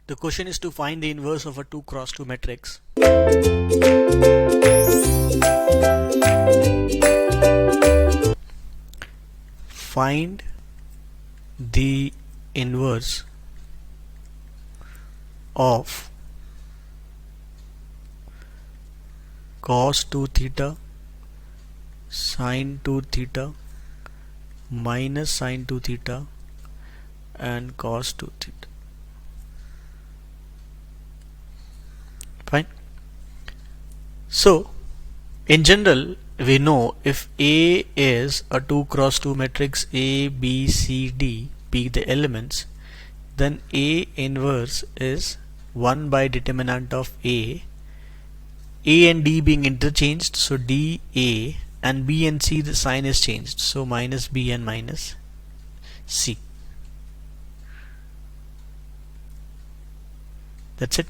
The question is to find the inverse of a 2 cross 2 matrix. Find the inverse of cos 2 theta, sin 2 theta, minus sin 2 theta and cos 2 theta. Fine. So in general we know if A is a 2 cross 2 matrix, A, B, C, D be the elements, then A inverse is 1 by determinant of A and D being interchanged, so D A, and B and C the sign is changed, so minus B and minus C. That's it.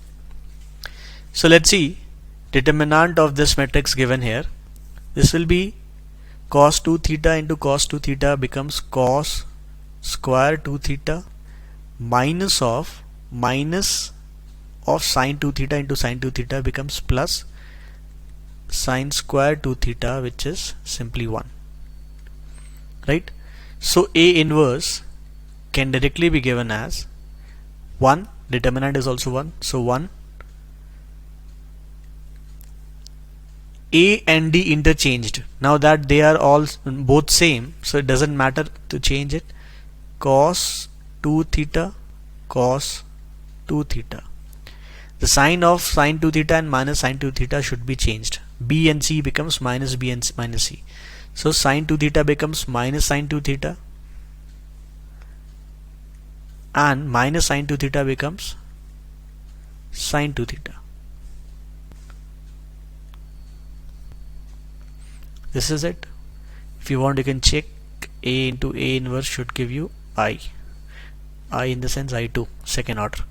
So let's see determinant of this matrix given here. This will be cos 2 theta into cos 2 theta becomes cos square 2 theta minus of sin 2 theta into sin 2 theta becomes plus sin square 2 theta, which is simply 1, right? So A inverse can directly be given as 1, determinant is also 1, so 1, A and D interchanged. Now that they are all both same, so it doesn't matter to change it. Cos 2 theta, cos 2 theta. The sign of sin 2 theta and minus sin 2 theta should be changed. B and C becomes minus B and minus C. So sin 2 theta becomes minus sin 2 theta and minus sin 2 theta becomes sin 2 theta. This is it. If you want, you can check. A into A inverse should give you I in the sense I2 second order.